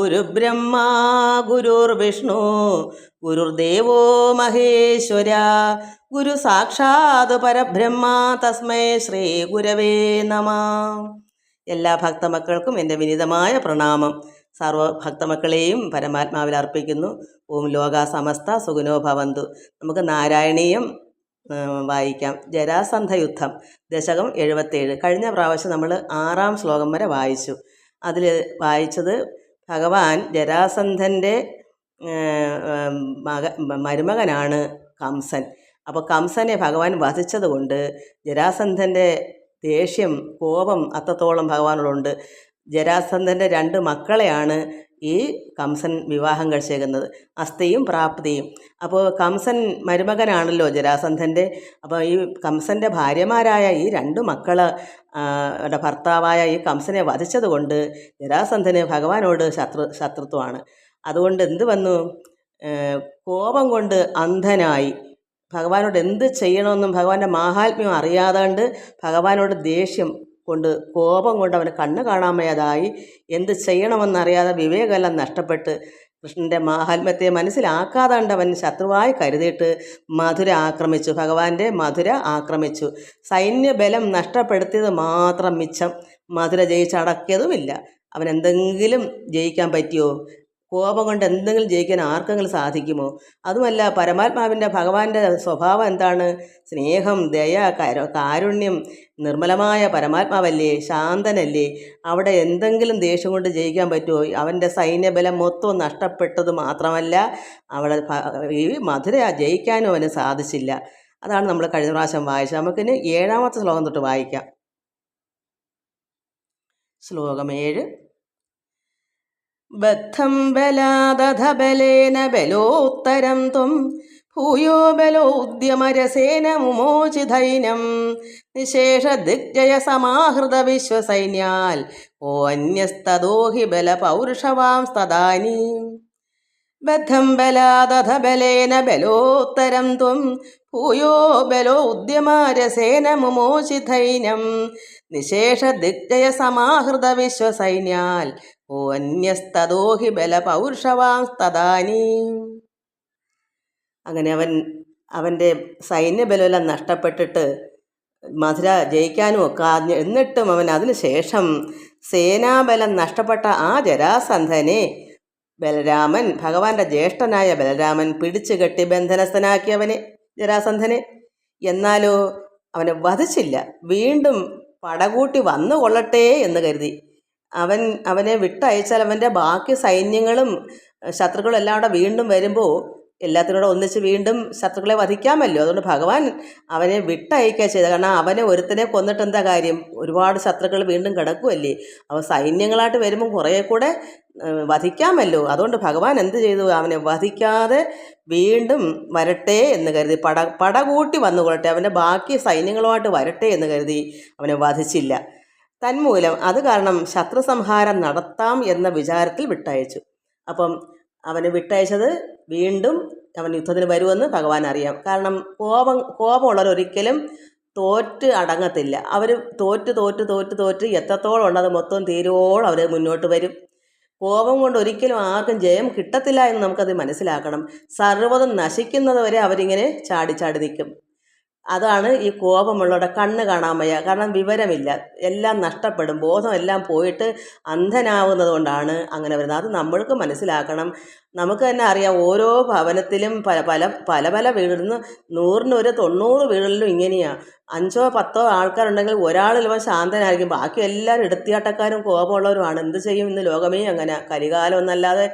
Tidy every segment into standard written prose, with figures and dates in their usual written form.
ഗുരുബ്രഹ്മ ഗുരുർവിഷ്ണു ഗുരുർദേവോ മഹേശ്വര ഗുരു സാക്ഷാത് പരബ്രഹ്മ തസ്മൈ ശ്രീ ഗുരവേ നമ. എല്ലാ ഭക്തമക്കൾക്കും എൻ്റെ വിനീതമായ പ്രണാമം. സർവ ഭക്തമക്കളെയും പരമാത്മാവിൽ അർപ്പിക്കുന്നു. ഓം ലോകാ സമസ്ത സുഖിനോ ഭവന്തു. നമുക്ക് നാരായണീയം വായിക്കാം. ജരാസന്ധ യുദ്ധം, ദശകം 77. കഴിഞ്ഞ പ്രാവശ്യം നമ്മൾ 6-ാം ശ്ലോകം വരെ വായിച്ചു. അതിൽ വായിച്ചത് ഭഗവാൻ ജരാസന്ധൻ്റെ മരുമകനാണ് കംസൻ. അപ്പോൾ കംസനെ ഭഗവാൻ വധിച്ചത് കൊണ്ട് ജരാസന്ധൻ്റെ ദേഷ്യം, കോപം അത്രത്തോളം ഭഗവാനോടുണ്ട്. ജരാസന്ധൻ്റെ 2 മക്കളെയാണ് ഈ കംസൻ വിവാഹം കഴിച്ചേക്കുന്നത്, അസ്ഥിയും പ്രാപ്തിയും. അപ്പോൾ കംസൻ മരുമകനാണല്ലോ ജരാസന്ധൻ്റെ. അപ്പോൾ ഈ കംസൻ്റെ ഭാര്യമാരായ ഈ 2 മക്കള് ഭർത്താവായ ഈ കംസനെ വധിച്ചത് കൊണ്ട് ജരാസന്ധന് ഭഗവാനോട് ശത്രുത്വമാണ്. അതുകൊണ്ട് എന്ത് വന്നു? കോപം കൊണ്ട് അന്ധനായി. ഭഗവാനോട് എന്ത് ചെയ്യണമെന്നും ഭഗവാന്റെ മാഹാത്മ്യം അറിയാതാണ്ട് ഭഗവാനോട് ദേഷ്യം കൊണ്ട്, കോപം കൊണ്ട് അവന് കണ്ണ് കാണാൻ വയ്യാതായി. എന്ത് ചെയ്യണമെന്നറിയാതെ വിവേകമെല്ലാം നഷ്ടപ്പെട്ട് കൃഷ്ണൻ്റെ മാഹാത്മ്യത്തെ മനസ്സിലാക്കാതാണ്ട് അവൻ ശത്രുവായി കരുതിയിട്ട് മധുര ആക്രമിച്ചു. ഭഗവാന്റെ മധുര ആക്രമിച്ചു. സൈന്യബലം നഷ്ടപ്പെടുത്തിയത് മാത്രം മിച്ചം. മധുര ജയിച്ചടക്കിയതുമില്ല. അവൻ എന്തെങ്കിലും ജയിക്കാൻ പറ്റിയോ? കോപം കൊണ്ട് എന്തെങ്കിലും ജയിക്കാൻ ആർക്കെങ്കിലും സാധിക്കുമോ? അതുമല്ല, പരമാത്മാവിൻ്റെ ഭഗവാന്റെ സ്വഭാവം എന്താണ്? സ്നേഹം, ദയ, കാരുണ്യം, നിർമ്മലമായ പരമാത്മാവല്ലേ, ശാന്തനല്ലേ. അവിടെ എന്തെങ്കിലും ദേഷ്യം കൊണ്ട് ജയിക്കാൻ പറ്റുമോ? അവൻ്റെ സൈന്യബലം മൊത്തം നഷ്ടപ്പെട്ടത് മാത്രമല്ല, അവിടെ ഈ മധുര ജയിക്കാനും അവന് സാധിച്ചില്ല. അതാണ് നമ്മൾ കഴിഞ്ഞ പ്രാവശ്യം വായിച്ചത്. നമുക്കിന് 7-ാമത്തെ ശ്ലോകം തൊട്ട് വായിക്കാം. ശ്ലോകം 7. ബദ്ധം ബലാദധബലേന ബലോത്തരം ത്വം ഭൂയോ ബലോദ്യമരസേന മുമോചിതൈനം നിശേഷ ദിഗ്ജയ സമാഹൃത വിശ്വസൈന്യാൽ ഓ അന്യസ്തദോ ഹി ബല പൗരുഷവാംസ്തദാനി. ബദ്ധം ബലാദധബലേന ബലോത്തരം ത്വം ഭൂയോ ബലോദ്യമരസേന മുമോചിതൈനം നിശേഷ ദിഗ്ജയ സമാഹൃത വിശ്വസൈന്യാൽ ഓ അന്യസ്തദോ ഹി ബല പൗരുഷവാംസ്തദാനി. അങ്ങനെ അവൻ്റെ സൈന്യബലമെല്ലാം നഷ്ടപ്പെട്ടിട്ട് മധുര ജയിക്കാനും ഒക്കെ. എന്നിട്ടും അവൻ അതിനുശേഷം സേനാബലം നഷ്ടപ്പെട്ട ആ ജരാസന്ധനെ ബലരാമൻ, ഭഗവാന്റെ ജ്യേഷ്ഠനായ ബലരാമൻ പിടിച്ചു കെട്ടി ബന്ധനസ്ഥനാക്കിയവനെ, ജരാസന്ധനെ. എന്നാലോ അവനെ വധിച്ചില്ല. വീണ്ടും പടകൂട്ടി വന്നു കൊള്ളട്ടെ എന്ന് കരുതി അവനെ വിട്ടയച്ചാൽ അവൻ്റെ ബാക്കി സൈന്യങ്ങളും ശത്രുക്കളും എല്ലാം കൂടെ വീണ്ടും വരുമ്പോൾ എല്ലാത്തിനോടെ ഒന്നിച്ച് വീണ്ടും ശത്രുക്കളെ വധിക്കാമല്ലോ. അതുകൊണ്ട് ഭഗവാൻ അവനെ വിട്ടയക്കുക ചെയ്തത്. കാരണം അവനെ ഒരുത്തനെ കൊന്നിട്ട് എന്താ കാര്യം? ഒരുപാട് ശത്രുക്കൾ വീണ്ടും കിടക്കുമല്ലേ. അവ സൈന്യങ്ങളായിട്ട് വരുമ്പോൾ കുറേ കൂടെ വധിക്കാമല്ലോ. അതുകൊണ്ട് ഭഗവാൻ എന്ത് ചെയ്തു? അവനെ വധിക്കാതെ വീണ്ടും വരട്ടെ എന്ന് കരുതി, പടകൂട്ടി വന്നുകൊള്ളട്ടെ, അവൻ്റെ ബാക്കി സൈന്യങ്ങളുമായിട്ട് വരട്ടെ എന്ന് കരുതി അവനെ വധിച്ചില്ല. തന്മൂലം അത് കാരണം ശത്രു സംഹാരം നടത്താം എന്ന വിചാരത്തിൽ വിട്ടയച്ചു. അപ്പം അവനെ വിട്ടയച്ചത് വീണ്ടും അവൻ യുദ്ധത്തിന് വരുമെന്ന് ഭഗവാൻ അറിയാം. കാരണം കോപമുള്ളവരൊരിക്കലും തോറ്റ് അടങ്ങത്തില്ല. അവർ തോറ്റ് എത്രത്തോളം ഉണ്ടത് മൊത്തം തീരുവോളം അവർ മുന്നോട്ട് വരും. കോപം കൊണ്ട് ഒരിക്കലും ആർക്കും ജയം കിട്ടത്തില്ല എന്ന് നമുക്കത് മനസ്സിലാക്കണം. സർവ്വതും നശിക്കുന്നത് വരെ അവരിങ്ങനെ ചാടി നിൽക്കും. അതാണ് ഈ കോപമുള്ളവരുടെ കണ്ണ് കാണാൻ വയ്യ. കാരണം വിവരമില്ല, എല്ലാം നഷ്ടപ്പെടും, ബോധം എല്ലാം പോയിട്ട് അന്ധനാവുന്നത് കൊണ്ടാണ് അങ്ങനെ വരുന്നത്. അത് നമ്മൾക്ക് മനസ്സിലാക്കണം. നമുക്ക് തന്നെ അറിയാം, ഓരോ ഭവനത്തിലും പല വീടുകളിൽ നിന്ന് 100-ന് 90 വീടുകളിലും ഇങ്ങനെയാണ്. 5-10 ആൾക്കാരുണ്ടെങ്കിൽ ഒരാളിൽ ശാന്തനായിരിക്കും, ബാക്കി എല്ലാവരും എടുത്തിയാട്ടക്കാരും കോപമുള്ളവരുമാണ്. എന്ത് ചെയ്യും? ഇന്ന് ലോകമേ അങ്ങനെ, കരികാലം എന്നല്ലാതെ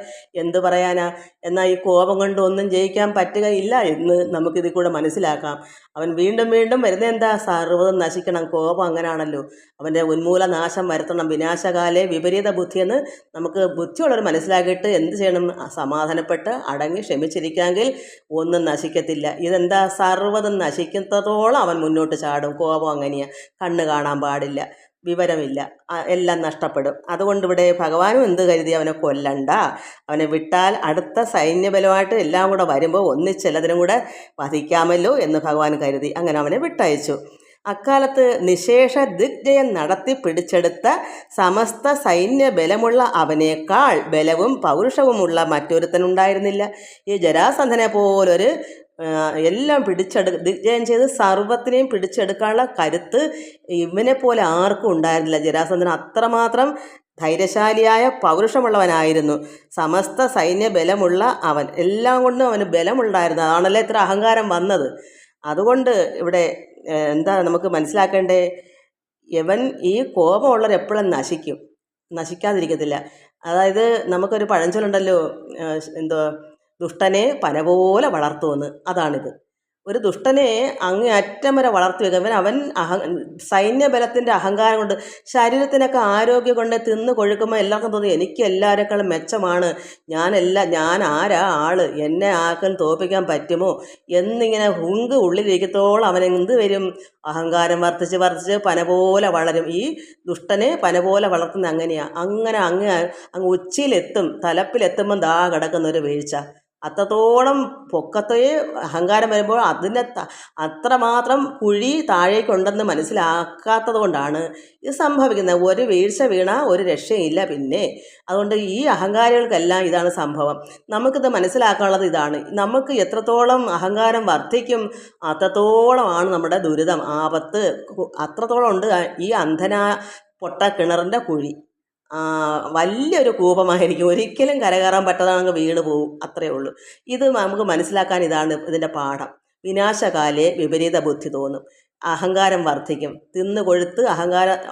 എന്ത് പറയാനാ? എന്നാൽ ഈ കോപം കൊണ്ട് ഒന്നും ജയിക്കാൻ പറ്റുകയില്ല എന്ന് നമുക്കിതിൽ കൂടെ മനസ്സിലാക്കാം. അവൻ വീണ്ടും വരുന്നത് എന്താ? സർവ്വതും നശിക്കണം. കോപം അങ്ങനെയാണല്ലോ. അവൻ്റെ ഉന്മൂല നാശം വരുത്തണം. വിനാശകാലേ വിപരീത ബുദ്ധിയെന്ന് നമുക്ക് ബുദ്ധിയുള്ളവർ മനസ്സിലാക്കിയിട്ട് എന്ത് ചെയ്യണം? സമാധാനപ്പെട്ട് അടങ്ങി ക്ഷമിച്ചിരിക്കാമെങ്കിൽ ഒന്നും നശിക്കത്തില്ല. ഇതെന്താ? സർവ്വതും നശിക്കുന്നതോളം അവൻ മുന്നോട്ട് ചാടും. കോപം അങ്ങനെയാണ്, കണ്ണ് കാണാൻ പാടില്ല, വിവരമില്ല, എല്ലാം നഷ്ടപ്പെടും. അതുകൊണ്ട് ഇവിടെ ഭഗവാനും എന്ത് കരുതി? അവനെ കൊല്ലണ്ട, അവനെ വിട്ടാൽ അടുത്ത സൈന്യബലമായിട്ട് എല്ലാം കൂടെ വരുമ്പോൾ ഒന്നിച്ചെല്ലാത്തിനും കൂടെ വധിക്കാമല്ലോ എന്ന് ഭഗവാൻ കരുതി. അങ്ങനെ അവനെ വിട്ടയച്ചു. അക്കാലത്ത് നിശേഷ ദിഗ്ജയം നടത്തി പിടിച്ചെടുത്ത സമസ്ത സൈന്യ ബലമുള്ള അവനേക്കാൾ ബലവും പൗരുഷവുമുള്ള മറ്റൊരുത്തനുണ്ടായിരുന്നില്ല. ഈ ജരാസന്ധനെ പോലൊരു എല്ലാം ദിഗ്ജയം ചെയ്ത് സർവത്തിനെയും പിടിച്ചെടുക്കാനുള്ള കരുത്ത് ഇവനെ പോലെ ആർക്കും ഉണ്ടായിരുന്നില്ല. ജരാസന്ധൻ അത്രമാത്രം ധൈര്യശാലിയായ പൗരുഷമുള്ളവനായിരുന്നു. സമസ്ത സൈന്യ ബലമുള്ള അവൻ, എല്ലാം കൊണ്ടും അവന് ബലമുണ്ടായിരുന്നു. അതാണല്ലോ ഇത്ര അഹങ്കാരം വന്നത്. അതുകൊണ്ട് ഇവിടെ എന്താ നമുക്ക് മനസ്സിലാക്കേണ്ടേ, യവൻ ഈ കോപമുള്ളവർ എപ്പോഴും നശിക്കാതിരിക്കത്തില്ല. അതായത് നമുക്കൊരു പഴഞ്ചൊല്ലുണ്ടല്ലോ, എന്തോ ദുഷ്ടനെ പന പോലെ വളർത്തുമെന്ന്. അതാണിത്. ഒരു ദുഷ്ടനെ അങ്ങേയറ്റം വരെ വളർത്തി വെക്കും. അവൻ സൈന്യബലത്തിൻ്റെ അഹങ്കാരം കൊണ്ട്, ശരീരത്തിനൊക്കെ ആരോഗ്യം കൊണ്ട് തിന്ന് കൊഴുക്കുമ്പോൾ എല്ലാവർക്കും തോന്നി എനിക്ക് എല്ലാവരെക്കാളും മെച്ചമാണ്, ഞാൻ ആരാ ആള്, എന്നെ ആർക്കും തോൽപ്പിക്കാൻ പറ്റുമോ എന്നിങ്ങനെ ഉള്ളിലിരിക്കത്തോളം അവൻ എന്ത് വരും, അഹങ്കാരം വർദ്ധിച്ച് പന പോലെ വളരും. ഈ ദുഷ്ടനെ പന പോലെ വളർത്തുന്ന അങ്ങനെയാണ്. അങ്ങനെ അങ്ങ് ഉച്ചിയിലെത്തും, തലപ്പിലെത്തുമ്പം ദാ കിടക്കുന്ന ഒരു വീഴ്ച. അത്രത്തോളം പൊക്കത്തെ അഹങ്കാരം വരുമ്പോൾ അതിനെ അത്രമാത്രം കുഴി താഴേക്കുണ്ടെന്ന് മനസ്സിലാക്കാത്തത് കൊണ്ടാണ് ഇത് സംഭവിക്കുന്നത്. ഒരു വീഴ്ച വീണാൽ ഒരു രക്ഷയില്ല പിന്നെ. അതുകൊണ്ട് ഈ അഹങ്കാരികൾക്കെല്ലാം ഇതാണ് സംഭവം. നമുക്കിത് മനസ്സിലാക്കാനുള്ളത് ഇതാണ്. നമുക്ക് എത്രത്തോളം അഹങ്കാരം വർദ്ധിക്കും അത്രത്തോളമാണ് നമ്മുടെ ദുരിതം, ആപത്ത് അത്രത്തോളം ഉണ്ട്. ഈ പൊട്ട കിണറിൻ്റെ കുഴി വലിയൊരു കൂപമായിരിക്കും, ഒരിക്കലും കരകയറാൻ പറ്റാതെ വീണ് പോവും, അത്രയേ ഉള്ളൂ. ഇത് നമുക്ക് മനസ്സിലാക്കാൻ ഇതാണ് ഇതിൻ്റെ പാഠം. വിനാശകാലേ വിപരീത ബുദ്ധി തോന്നും, അഹങ്കാരം വർദ്ധിക്കും, തിന്ന് കൊഴുത്ത്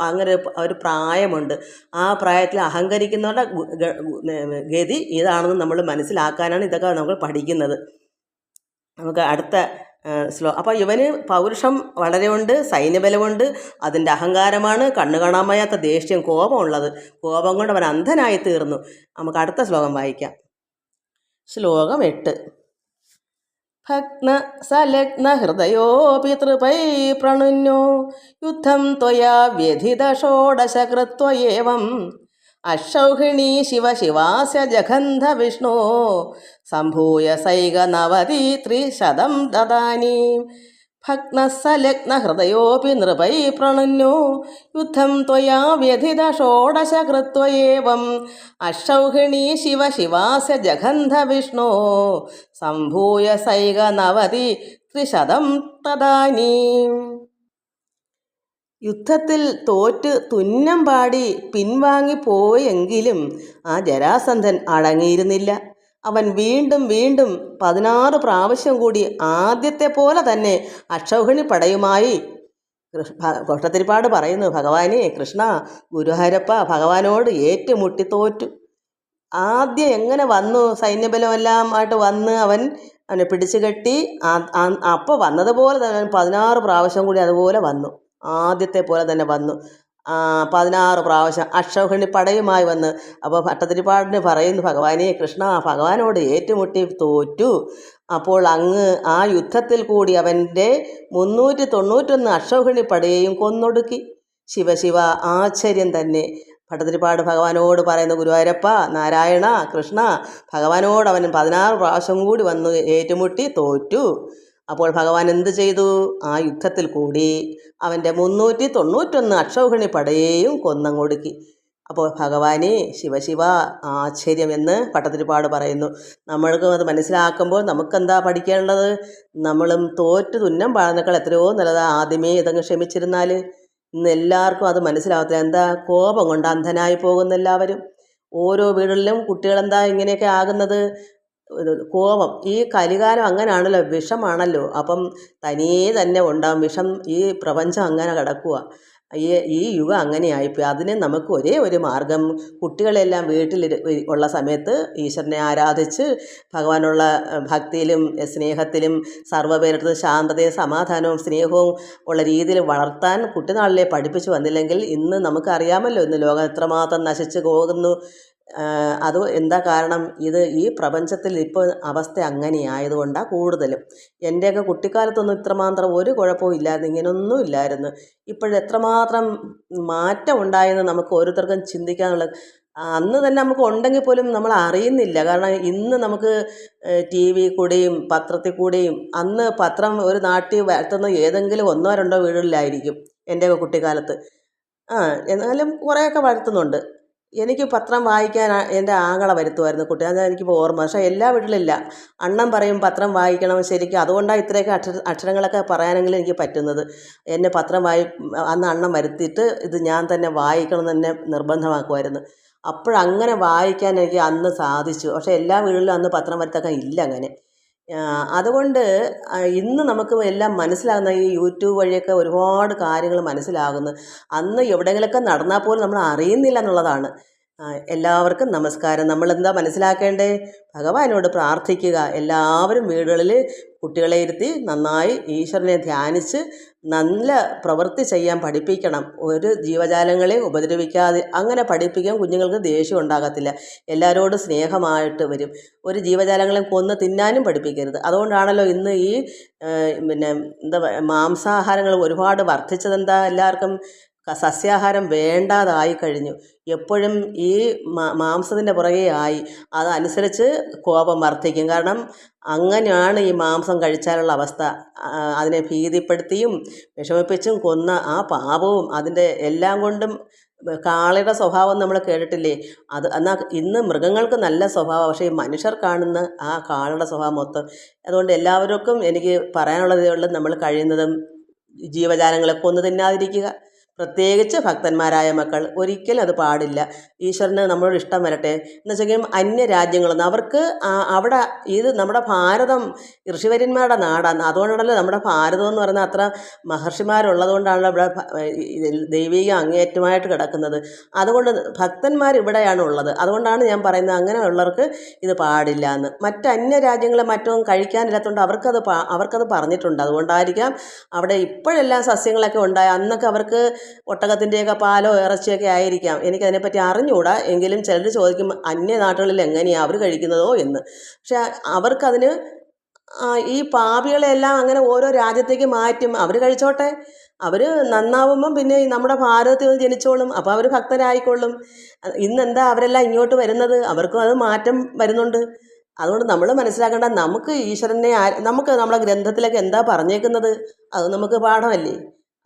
അങ്ങനെ ഒരു പ്രായമുണ്ട്. ആ പ്രായത്തിൽ അഹങ്കരിക്കുന്നവരുടെ ഗതി ഇതാണെന്ന് നമ്മൾ മനസ്സിലാക്കാനാണ് ഇതൊക്കെ നമ്മൾ പഠിക്കുന്നത്. നമുക്ക് അടുത്ത അപ്പോൾ ഇവന് പൗരുഷം വളരെ ഉണ്ട്, സൈന്യബലമുണ്ട്, അതിൻ്റെ അഹങ്കാരമാണ് കണ്ണു കാണാൻ വയ്യാത്ത ദേഷ്യം, കോപമുള്ളത്. കോപം കൊണ്ട് അവൻ അന്ധനായി തീർന്നു. നമുക്ക് അടുത്ത ശ്ലോകം വായിക്കാം. ശ്ലോകം 8. ഭഗ്ന സലഗ്ന ഹൃദയോ പിതൃപൈ പ്രണുന്യോ യുദ്ധം ത്വയാ വ്യഥിത ഷോഡശ കൃത്വയേവം അക്ഷൗഹിണീ ശിവാസ്യ ജഗന്ധ വിഷ്ണോ സംഭൂയ സൈക നവതി ത്രിശതം ദദാനി. ഭഗ്നസലഗ്ന ഹൃദയോപി നൃപൈ പ്രണുന്യോ യുദ്ധം ത്വയാ വ്യഥിത ഷോഡശ കൃത്വയേവം അക്ഷൗഹിണീ ശിവാസ്യ ജഗന്ധ വിഷ്ണോ സംഭൂയ സൈക നവതി ത്രിശതം തദാനി. യുദ്ധത്തിൽ തോറ്റ് തുന്നം പാടി പിൻവാങ്ങിപ്പോയെങ്കിലും ആ ജരാസന്ധൻ അടങ്ങിയിരുന്നില്ല. അവൻ വീണ്ടും 16 പ്രാവശ്യം കൂടി ആദ്യത്തെ പോലെ തന്നെ അക്ഷൗഹിണി പടയുമായി കോഷ്ടത്തിരിപ്പാട് പറയുന്നു, ഭഗവാനെ കൃഷ്ണ ഗുരുഹരപ്പ ഭഗവാനോട് ഏറ്റുമുട്ടി തോറ്റു. ആദ്യം എങ്ങനെ വന്നു, സൈന്യബലമെല്ലാം ആയിട്ട് വന്ന് അവനെ പിടിച്ചു കെട്ടി. അപ്പോൾ വന്നതുപോലെ തന്നെ 16 പ്രാവശ്യം കൂടി അതുപോലെ വന്നു, ആദ്യത്തെ പോലെ തന്നെ വന്നു. 16 പ്രാവശ്യം അക്ഷൗഹിണി പടയുമായി വന്ന്. അപ്പോൾ ഭട്ടതിരിപ്പാടിന് പറയുന്നു, ഭഗവാനെ കൃഷ്ണ ഭഗവാനോട് ഏറ്റുമുട്ടി തോറ്റു. അപ്പോൾ അങ്ങ് ആ യുദ്ധത്തിൽ കൂടി അവൻ്റെ 391 അക്ഷൗഹിണി പടയെയും കൊന്നൊടുക്കി. ശിവ ആശ്ചര്യം തന്നെ. ഭട്ടതിരിപ്പാട് ഭഗവാനോട് പറയുന്നു, ഗുരുവായൂരപ്പ നാരായണ കൃഷ്ണ ഭഗവാനോട് അവൻ 16 പ്രാവശ്യം കൂടി വന്ന് ഏറ്റുമുട്ടി തോറ്റു. അപ്പോൾ ഭഗവാൻ എന്ത് ചെയ്തു, ആ യുദ്ധത്തിൽ കൂടി അവൻ്റെ 391 അക്ഷൗഹിണി പടയെയും കൊന്നങ്ങൊടുക്കി. അപ്പോൾ ഭഗവാനെ ശിവ ആശ്ചര്യമെന്ന് ഭട്ടതിരിപ്പാട് പറയുന്നു. നമ്മൾക്കും അത് മനസ്സിലാക്കുമ്പോൾ നമുക്കെന്താ പഠിക്കാനുള്ളത്? നമ്മളും തോറ്റ് തുന്നം പാടുന്നേക്കാൾ എത്രയോ നല്ലതാ ആദ്യമേ ഇതങ്ങ് ക്ഷമിച്ചിരുന്നാൽ. ഇന്ന് എല്ലാവർക്കും അത് മനസ്സിലാവത്തില്ല. എന്താ, കോപം കൊണ്ട് അന്ധനായി പോകുന്ന എല്ലാവരും. ഓരോ വീടുകളിലും കുട്ടികളെന്താ ഇങ്ങനെയൊക്കെ ആകുന്നത്? കോപം. ഈ കലികാലം അങ്ങനെയാണല്ലോ, വിഷമാണല്ലോ. അപ്പം തനിയെ തന്നെ ഉണ്ടാകും വിഷം. ഈ പ്രപഞ്ചം അങ്ങനെ കിടക്കുക, ഈ യുഗം അങ്ങനെയായിപ്പോയി. അതിന് നമുക്ക് ഒരേ ഒരു മാർഗം, കുട്ടികളെല്ലാം വീട്ടിൽ ഉള്ള സമയത്ത് ഈശ്വരനെ ആരാധിച്ച് ഭഗവാനുള്ള ഭക്തിയിലും സ്നേഹത്തിലും സർവ്വപേരടുത്ത് ശാന്തതയും സമാധാനവും സ്നേഹവും ഉള്ള രീതിയിൽ വളർത്താൻ കുട്ടിനാളിലെ പഠിപ്പിച്ചു വന്നില്ലെങ്കിൽ ഇന്ന് നമുക്കറിയാമല്ലോ ഇന്ന് ലോകം എത്രമാത്രം നശിച്ചു പോകുന്നു. അത് എന്താ കാരണം? ഈ പ്രപഞ്ചത്തിൽ ഇപ്പോൾ അവസ്ഥ അങ്ങനെയായതുകൊണ്ടാണ് കൂടുതലും. എൻ്റെയൊക്കെ കുട്ടിക്കാലത്തൊന്നും ഇത്രമാത്രം ഒരു കുഴപ്പവും ഇല്ലായിരുന്നു, ഇങ്ങനെയൊന്നും ഇല്ലായിരുന്നു. ഇപ്പോഴെത്രമാത്രം മാറ്റം ഉണ്ടായെന്ന് നമുക്ക് ഓരോരുത്തർക്കും ചിന്തിക്കാനുള്ള അന്ന് തന്നെ നമുക്ക് ഉണ്ടെങ്കിൽ പോലും നമ്മൾ അറിയുന്നില്ല. കാരണം ഇന്ന് നമുക്ക് ടി വി കൂടെയും പത്രത്തിൽ കൂടെയും, അന്ന് പത്രം ഒരു നാട്ടിൽ വരുത്തുന്ന ഏതെങ്കിലും ഒന്നോ രണ്ടോ വീടുകളിലായിരിക്കും എൻ്റെ കുട്ടിക്കാലത്ത്. ആ എന്നാലും കുറേയൊക്കെ വരുത്തുന്നുണ്ട്. എനിക്ക് പത്രം വായിക്കാൻ എൻ്റെ ആങ്ങള വരുത്തുമായിരുന്നു കുട്ടി. അതാണ് എനിക്കിപ്പോൾ ഓർമ്മ. പക്ഷേ എല്ലാ വീട്ടിലില്ല. അണ്ണൻ പറയും പത്രം വായിക്കണം ശരിക്കും. അതുകൊണ്ടാണ് ഇത്രയൊക്കെ അക്ഷരങ്ങളൊക്കെ പറയാനെങ്കിലും എനിക്ക് പറ്റുന്നത്. എന്നെ പത്രം അന്ന് അണ്ണൻ വരുത്തിയിട്ട് ഇത് ഞാൻ തന്നെ വായിക്കണം എന്ന് തന്നെ നിർബന്ധമാക്കുമായിരുന്നു. അപ്പോഴങ്ങനെ വായിക്കാൻ എനിക്ക് അന്ന് സാധിച്ചു. പക്ഷേ എല്ലാ വീടുകളിലും അന്ന് പത്രം വരുത്തൊക്കെ ഇല്ല അങ്ങനെ. അതുകൊണ്ട് ഇന്ന് നമുക്ക് എല്ലാം മനസ്സിലാകുന്ന ഈ യൂട്യൂബ് വഴിയൊക്കെ ഒരുപാട് കാര്യങ്ങൾ മനസ്സിലാകുന്നു. അന്ന് എവിടെയെങ്കിലുമൊക്കെ നടന്നാൽ പോലും നമ്മൾ അറിയുന്നില്ല എന്നുള്ളതാണ്. എല്ലാവർക്കും നമസ്കാരം. നമ്മളെന്താ മനസ്സിലാക്കേണ്ടേ? ഭഗവാനോട് പ്രാർത്ഥിക്കുക. എല്ലാവരും വീടുകളിൽ കുട്ടികളെ ഇരുത്തി നന്നായി ഈശ്വരനെ ധ്യാനിച്ച് നല്ല പ്രവൃത്തി ചെയ്യാൻ പഠിപ്പിക്കണം. ഒരു ജീവജാലങ്ങളെയും ഉപദ്രവിക്കാതെ അങ്ങനെ പഠിപ്പിക്കാൻ കുഞ്ഞുങ്ങൾക്ക് ദേഷ്യം ഉണ്ടാകത്തില്ല. എല്ലാവരോടും സ്നേഹമായിട്ട് വരും. ഒരു ജീവജാലങ്ങളെ കൊന്ന് തിന്നാനും പഠിപ്പിക്കരുത്. അതുകൊണ്ടാണല്ലോ ഇന്ന് ഈ പിന്നെ എന്താ മാംസാഹാരങ്ങൾ ഒരുപാട് വർദ്ധിച്ചതെന്താ? എല്ലാവർക്കും സസ്യാഹാരം വേണ്ടാതായി കഴിഞ്ഞു. എപ്പോഴും ഈ മാംസത്തിൻ്റെ പുറകെ ആയി. അതനുസരിച്ച് കോപം വർദ്ധിക്കും. കാരണം അങ്ങനെയാണ് ഈ മാംസം കഴിച്ചാലുള്ള അവസ്ഥ. അതിനെ ഭീതിപ്പെടുത്തിയും വിഷമിപ്പിച്ചും കൊന്ന ആ പാപവും അതിൻ്റെ എല്ലാം കൊണ്ടും കാളയുടെ സ്വഭാവം നമ്മൾ കേട്ടിട്ടില്ലേ? എന്നാൽ ഇന്ന് മൃഗങ്ങൾക്ക് നല്ല സ്വഭാവം, പക്ഷേ ഈ മനുഷ്യർ കാണുന്ന ആ കാളയുടെ സ്വഭാവം മൊത്തം. അതുകൊണ്ട് എല്ലാവർക്കും എനിക്ക് പറയാനുള്ളതേ ഉള്ളൂ, നമ്മൾ കഴിയുന്നതും ജീവജാലങ്ങളെ കൊന്നു തിന്നാതിരിക്കുക. പ്രത്യേകിച്ച് ഭക്തന്മാരായ മക്കൾ ഒരിക്കലും അത് പാടില്ല. ഈശ്വരന് നമ്മളോട് ഇഷ്ടം വരട്ടെ എന്ന് വെച്ചെങ്കിലും അന്യരാജ്യങ്ങളൊന്നും അവർക്ക് അവിടെ ഇത് നമ്മുടെ ഭാരതം ഋഷിവര്യന്മാരുടെ നാടാണ്. അതുകൊണ്ടാണല്ലോ നമ്മുടെ ഭാരതം എന്ന് പറയുന്നത് അത്ര മഹർഷിമാരുള്ളത് കൊണ്ടാണല്ലോ ഇവിടെ ദൈവികം അങ്ങേയറ്റമായിട്ട് കിടക്കുന്നത്. അതുകൊണ്ട് ഭക്തന്മാർ ഇവിടെയാണ് ഉള്ളത്. അതുകൊണ്ടാണ് ഞാൻ പറയുന്നത് അങ്ങനെയുള്ളവർക്ക് ഇത് പാടില്ല എന്ന്. മറ്റ് അന്യരാജ്യങ്ങളെ മറ്റൊന്നും കഴിക്കാനില്ലാത്തതുകൊണ്ട് അവർക്കത് പറഞ്ഞിട്ടുണ്ട്. അതുകൊണ്ടായിരിക്കാം അവിടെ ഇപ്പോഴെല്ലാം സസ്യങ്ങളൊക്കെ ഉണ്ടായി. അന്നൊക്കെ അവർക്ക് ഒട്ടകത്തിൻ്റെയൊക്കെ പാലോ ഇറച്ചിയൊക്കെ ആയിരിക്കാം. എനിക്കതിനെപ്പറ്റി അറിഞ്ഞുകൂടാ. എങ്കിലും ചിലർ ചോദിക്കും അന്യനാട്ടുകളിൽ എങ്ങനെയാണ് അവർ കഴിക്കുന്നതോ എന്ന്. പക്ഷെ അവർക്കതിന് ഈ പാപികളെല്ലാം അങ്ങനെ ഓരോ രാജ്യത്തേക്ക് മാറ്റും. അവർ കഴിച്ചോട്ടെ. അവർ നന്നാവുമ്പം പിന്നെ നമ്മുടെ ഭാരതത്തിൽ നിന്ന് ജനിച്ചോളും. അപ്പോൾ അവർ ഭക്തരായിക്കൊള്ളും. ഇന്നെന്താ അവരെല്ലാം ഇങ്ങോട്ട് വരുന്നത്? അവർക്കും അത് മാറ്റം വരുന്നുണ്ട്. അതുകൊണ്ട് നമ്മൾ മനസ്സിലാക്കേണ്ട, നമുക്ക് ഈശ്വരനെ നമുക്ക് നമ്മുടെ ഗ്രന്ഥത്തിലൊക്കെ എന്താ പറഞ്ഞേക്കുന്നത് അത് നമുക്ക് പാഠമല്ലേ?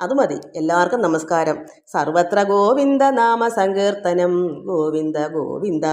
അത് മതി. എല്ലാവർക്കും നമസ്കാരം. സർവത്ര ഗോവിന്ദ നാമ സങ്കീർത്തനം. ഗോവിന്ദ ഗോവിന്ദ.